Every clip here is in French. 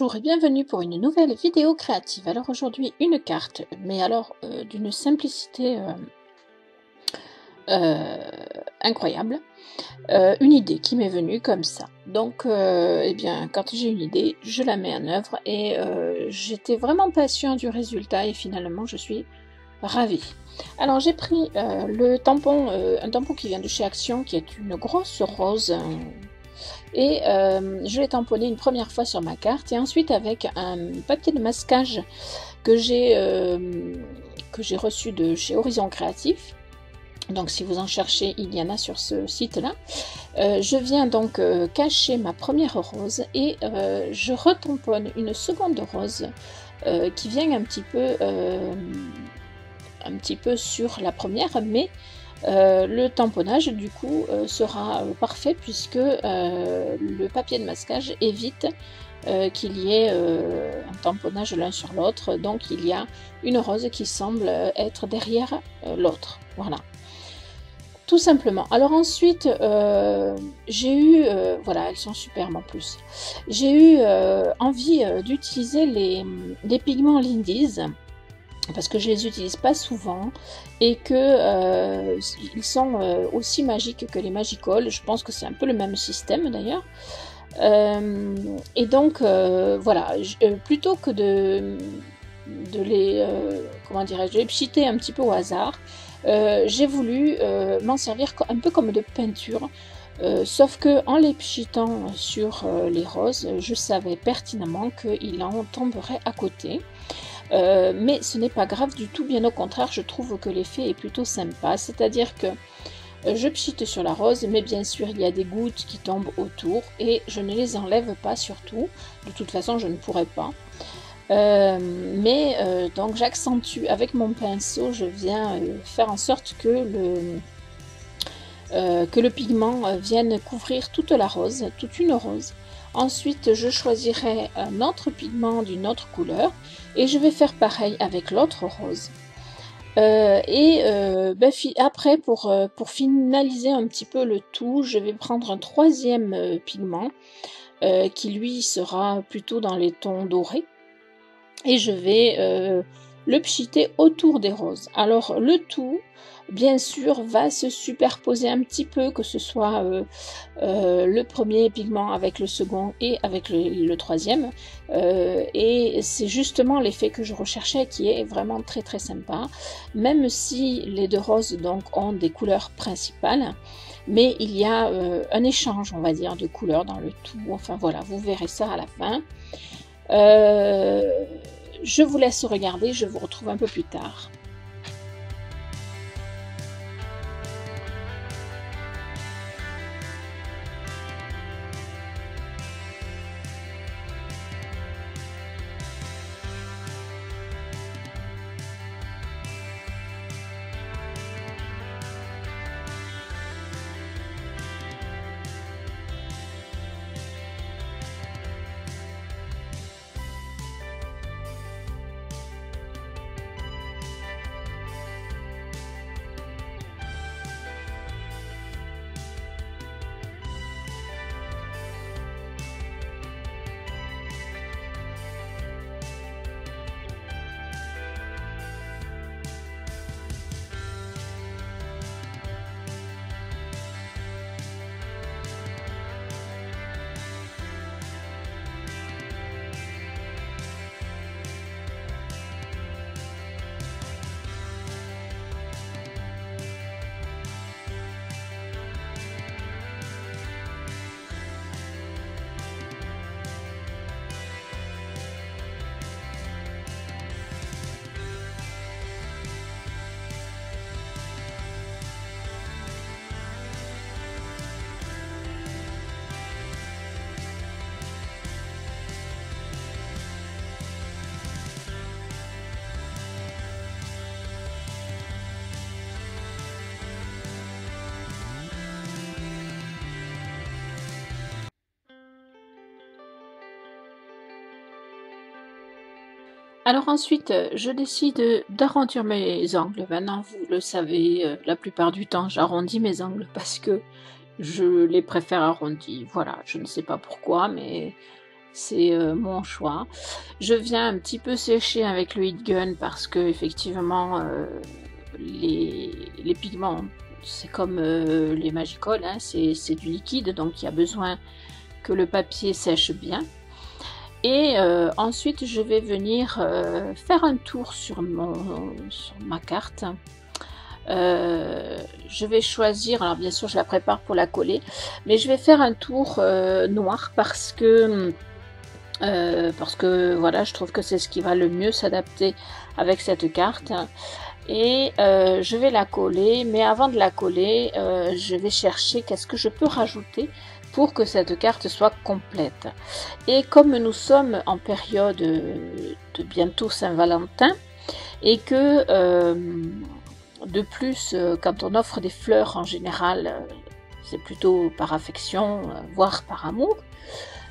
Bonjour et bienvenue pour une nouvelle vidéo créative. Alors aujourd'hui une carte, mais alors d'une simplicité incroyable. Une idée qui m'est venue comme ça. Donc eh bien quand j'ai une idée, je la mets en œuvre et j'étais vraiment pas sûre du résultat et finalement je suis ravie. Alors j'ai pris le tampon, un tampon qui vient de chez Action, qui est une grosse rose. Et je l'ai tamponné une première fois sur ma carte et ensuite avec un papier de masquage que j'ai reçu de chez Horizon Créatif. Donc si vous en cherchez, il y en a sur ce site-là. Je viens donc cacher ma première rose et je retamponne une seconde rose qui vient un petit peu sur la première, mais le tamponnage du coup sera parfait puisque le papier de masquage évite qu'il y ait un tamponnage l'un sur l'autre, donc il y a une rose qui semble être derrière l'autre, voilà, tout simplement. Alors ensuite j'ai eu, voilà, elles sont superbes en plus, j'ai eu envie d'utiliser les pigments Lindy's, parce que je les utilise pas souvent et que ils sont aussi magiques que les Magicoll. Je pense que c'est un peu le même système d'ailleurs. Et donc voilà, plutôt que de les comment dirais-je, de les pchiter un petit peu au hasard, j'ai voulu m'en servir un peu comme de peinture. Sauf que en les pchitant sur les roses, je savais pertinemment qu'il en tomberait à côté. Mais ce n'est pas grave du tout, bien au contraire, je trouve que l'effet est plutôt sympa, c'est-à-dire que je pchite sur la rose, mais bien sûr il y a des gouttes qui tombent autour et je ne les enlève pas surtout, de toute façon je ne pourrais pas. Donc j'accentue avec mon pinceau, je viens faire en sorte que le pigment vienne couvrir toute la rose, toute une rose. Ensuite, je choisirai un autre pigment d'une autre couleur et je vais faire pareil avec l'autre rose. Après, pour finaliser un petit peu le tout, je vais prendre un troisième pigment qui lui sera plutôt dans les tons dorés et je vais le pchiter autour des roses. Alors le tout, bien sûr, va se superposer un petit peu, que ce soit le premier pigment avec le second et avec le troisième. Et c'est justement l'effet que je recherchais qui est vraiment très très sympa, même si les deux roses donc ont des couleurs principales. Mais il y a un échange, on va dire, de couleurs dans le tout. Enfin voilà, vous verrez ça à la fin. Je vous laisse regarder, je vous retrouve un peu plus tard. Alors ensuite, je décide d'arrondir mes ongles. Maintenant, vous le savez, la plupart du temps, j'arrondis mes ongles parce que je les préfère arrondis. Voilà, je ne sais pas pourquoi, mais c'est mon choix. Je viens un petit peu sécher avec le heat gun parce que effectivement les pigments, c'est comme les Magicols, hein, c'est du liquide, donc il y a besoin que le papier sèche bien. Et ensuite, je vais venir faire un tour sur ma carte. Je vais choisir, alors bien sûr je la prépare pour la coller, mais je vais faire un tour noir parce que voilà, je trouve que c'est ce qui va le mieux s'adapter avec cette carte. Et je vais la coller, mais avant de la coller, je vais chercher qu'est-ce que je peux rajouter pour que cette carte soit complète. Et comme nous sommes en période de bientôt Saint-Valentin, et que de plus, quand on offre des fleurs en général, c'est plutôt par affection, voire par amour,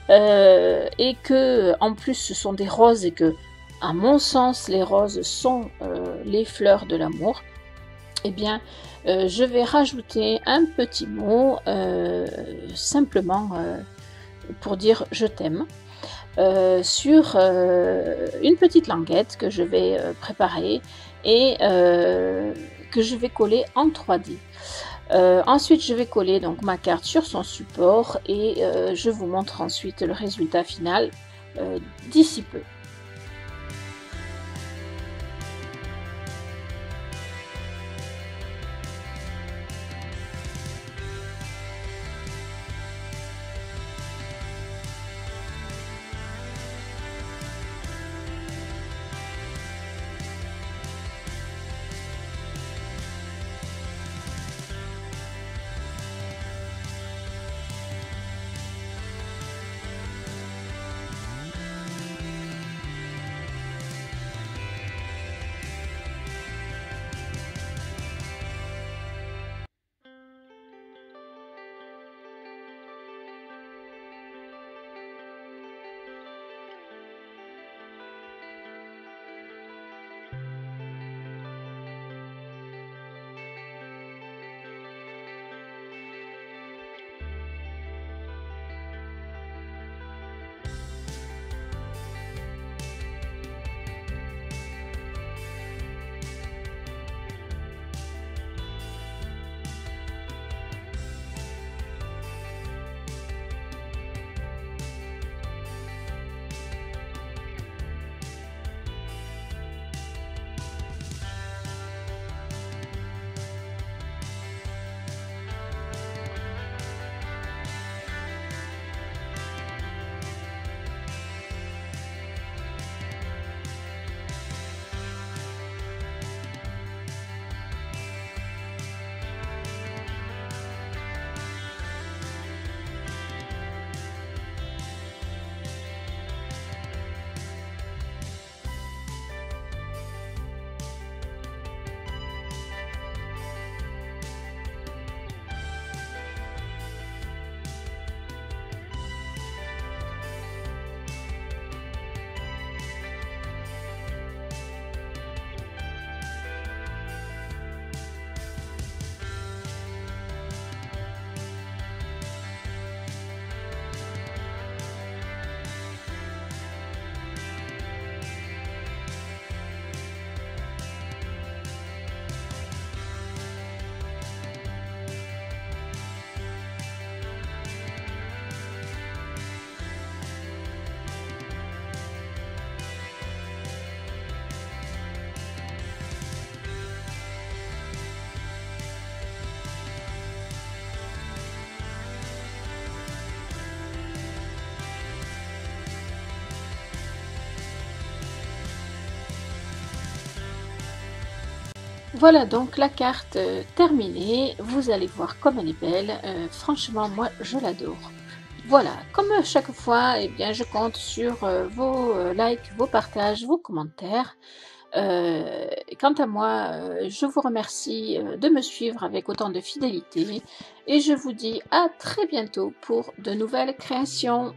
et que en plus ce sont des roses et que, à mon sens, les roses sont les fleurs de l'amour, eh bien, je vais rajouter un petit mot simplement pour dire je t'aime sur une petite languette que je vais préparer et que je vais coller en 3D. Ensuite, je vais coller donc ma carte sur son support et je vous montre ensuite le résultat final d'ici peu. Voilà donc la carte terminée, vous allez voir comme elle est belle, franchement moi je l'adore. Voilà, comme à chaque fois, eh bien, je compte sur vos likes, vos partages, vos commentaires. Quant à moi, je vous remercie de me suivre avec autant de fidélité et je vous dis à très bientôt pour de nouvelles créations.